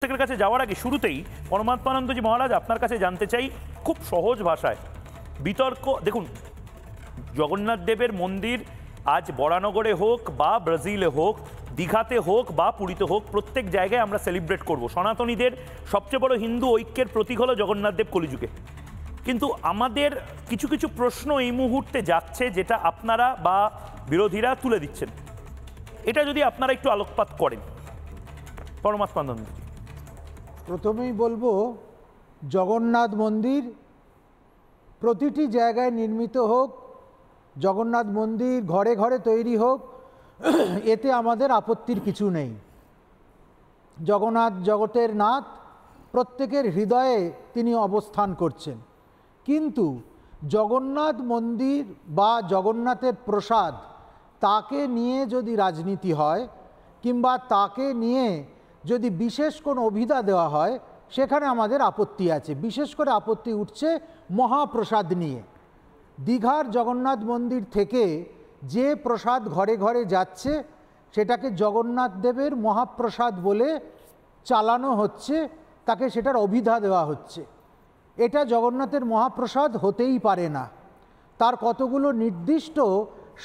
প্রত্যেকের কাছে যাওয়ার আগে শুরুতেই পরমাত্মানন্দজি মহারাজ আপনার কাছে জানতে চাই খুব সহজ ভাষায় বিতর্ক। দেখুন, জগন্নাথ দেবের মন্দির আজ বরানগরে হোক বা ব্রাজিলে হোক, দীঘাতে হোক বা পুরীতে হোক, প্রত্যেক জায়গায় আমরা সেলিব্রেট করব। সনাতনীদের সবচেয়ে বড় হিন্দু ঐক্যের প্রতীক হলো জগন্নাথ দেব কলিযুগে। কিন্তু আমাদের কিছু কিছু প্রশ্ন এই মুহূর্তে যাচ্ছে যেটা আপনারা বা বিরোধীরা তুলে দিচ্ছেন, এটা যদি আপনারা একটু আলোকপাত করেন। পরমাত্মানন্দজি, প্রথমেই বলবো, জগন্নাথ মন্দির প্রতিটি জায়গায় নির্মিত হোক, জগন্নাথ মন্দির ঘরে ঘরে তৈরি হোক, এতে আমাদের আপত্তির কিছু নেই। জগন্নাথ জগতের নাথ, প্রত্যেকের হৃদয়ে তিনি অবস্থান করছেন। কিন্তু জগন্নাথ মন্দির বা জগন্নাথের প্রসাদ, তাকে নিয়ে যদি রাজনীতি হয় কিংবা তাকে নিয়ে যদি বিশেষ কোনো অভিধা দেওয়া হয়, সেখানে আমাদের আপত্তি আছে। বিশেষ করে আপত্তি উঠছে মহাপ্রসাদ নিয়ে। দীঘার জগন্নাথ মন্দির থেকে যে প্রসাদ ঘরে ঘরে যাচ্ছে, সেটাকে জগন্নাথ দেবের মহাপ্রসাদ বলে চালানো হচ্ছে, তাকে সেটার অভিধা দেওয়া হচ্ছে। এটা জগন্নাথের মহাপ্রসাদ হতেই পারে না। তার কতগুলো নির্দিষ্ট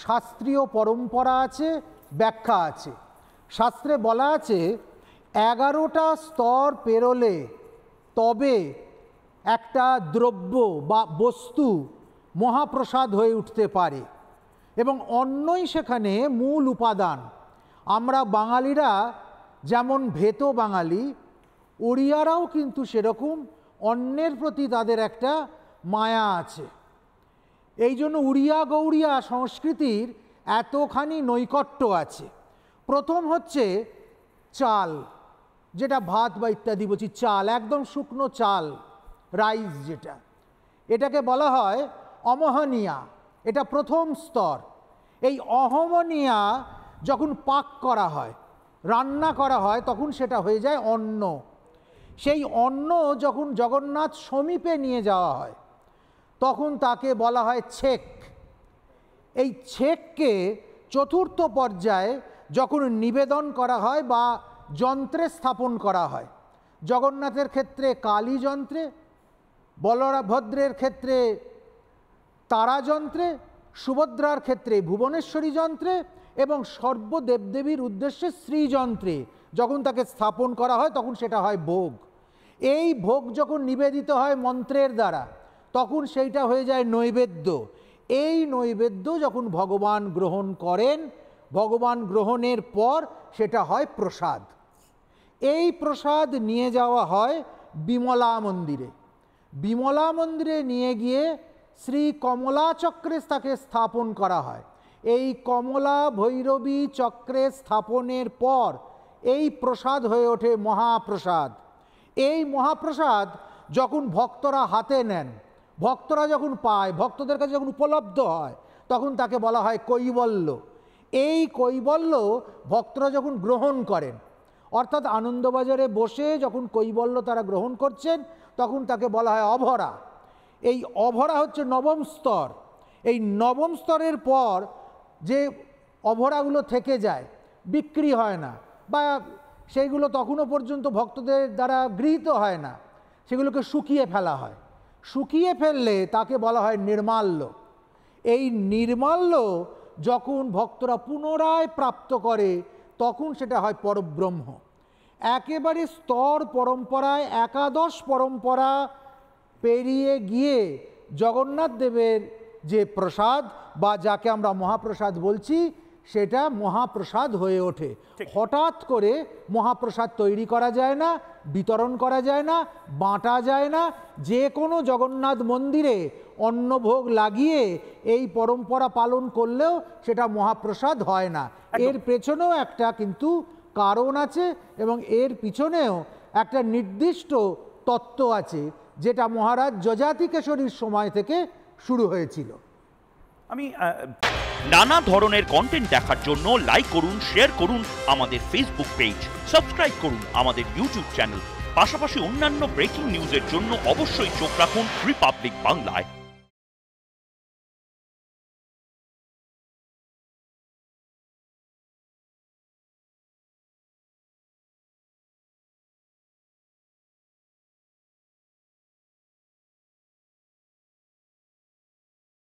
শাস্ত্রীয় পরম্পরা আছে, ব্যাখ্যা আছে। শাস্ত্রে বলা আছে 11টা স্তর পেরোলে তবে একটা দ্রব্য বা বস্তু মহাপ্রসাদ হয়ে উঠতে পারে, এবং অন্নই সেখানে মূল উপাদান। আমরা বাঙালিরা যেমন ভেত বাঙালি, ওড়িয়ারাও কিন্তু সেরকম অন্নের প্রতি তাদের একটা মায়া আছে। এই জন্য উড়িয়া গৌড়িয়া সংস্কৃতির এতখানি নৈকট্য আছে। প্রথম হচ্ছে চাল, যেটা ভাত বা ইত্যাদি বলছি, চাল, একদম শুকনো চাল, রাইস যেটা, এটাকে বলা হয় অমহনীয়া। এটা প্রথম স্তর। এই অহমনীয়া যখন পাক করা হয়, রান্না করা হয়, তখন সেটা হয়ে যায় অন্ন। সেই অন্ন যখন জগন্নাথ সমীপে নিয়ে যাওয়া হয়, তখন তাকে বলা হয় ছেক। এই ছেককে চতুর্থ পর্যায়ে যখন নিবেদন করা হয় বা যন্ত্রে স্থাপন করা হয়, জগন্নাথের ক্ষেত্রে কালী যন্ত্রে, বলভদ্রের ক্ষেত্রে তারা যন্ত্রে, সুভদ্রার ক্ষেত্রে ভুবনেশ্বরী যন্ত্রে এবং সর্বদেবদেবীর উদ্দেশ্যে শ্রীযন্ত্রে যখন তাকে স্থাপন করা হয়, তখন সেটা হয় ভোগ। এই ভোগ যখন নিবেদিত হয় মন্ত্রের দ্বারা, তখন সেইটা হয়ে যায় নৈবেদ্য। এই নৈবেদ্য যখন ভগবান গ্রহণ করেন, ভগবান গ্রহণের পর সেটা হয় প্রসাদ। এই প্রসাদ নিয়ে যাওয়া হয় বিমলা মন্দিরে। বিমলা মন্দিরে নিয়ে গিয়ে শ্রী কমলা চক্রে তাকে স্থাপন করা হয়। এই কমলা ভৈরবী চক্রে স্থাপনের পর এই প্রসাদ হয়ে ওঠে মহাপ্রসাদ। এই মহাপ্রসাদ যখন ভক্তরা হাতে নেন, ভক্তরা যখন পায়, ভক্তদের কাছে যখন উপলব্ধ হয়, তখন তাকে বলা হয় কৈবল্য। এই কৈবল্য ভক্তরা যখন গ্রহণ করেন, অর্থাৎ আনন্দবাজারে বসে যখন কৈবল্য তারা গ্রহণ করছেন, তখন তাকে বলা হয় অভরা। এই অভরা হচ্ছে নবম স্তর। এই নবম স্তরের পর যে অভরাগুলো থেকে যায়, বিক্রি হয় না বা সেইগুলো তখনও পর্যন্ত ভক্তদের দ্বারা গৃহীত হয় না, সেগুলোকে শুকিয়ে ফেলা হয়। শুকিয়ে ফেললে তাকে বলা হয় নির্মাল্য। এই নির্মাল্য যখন ভক্তরা পুনরায় প্রাপ্ত করে, তখন সেটা হয় পরব্রহ্ম। একেবারে স্তর পরম্পরায় একাদশ পরম্পরা পেরিয়ে গিয়ে জগন্নাথ দেবের যে প্রসাদ বা যাকে আমরা মহাপ্রসাদ বলছি, সেটা মহাপ্রসাদ হয়ে ওঠে। হঠাৎ করে মহাপ্রসাদ তৈরি করা যায় না, বিতরণ করা যায় না, বাঁটা যায় না। যে কোনো জগন্নাথ মন্দিরে অন্নভোগ লাগিয়ে এই পরম্পরা পালন করলেও সেটা মহাপ্রসাদ হয় না। এর পেছনেও একটা কিন্তু কারণ আছে, এবং এর পিছনেও একটা নির্দিষ্ট তত্ত্ব আছে, যেটা মহারাজ যযাতি কেশরীর সময় থেকে শুরু হয়েছিল। আমি নানা ধরনের কন্টেন্ট দেখার জন্য লাইক করুন, শেয়ার করুন আমাদের ফেসবুক পেজ, সাবস্ক্রাইব করুন আমাদের ইউটিউব চ্যানেল। পাশাপাশি অন্যান্য ব্রেকিং নিউজের জন্য অবশ্যই চোখ রাখুন রিপাবলিক বাংলায়।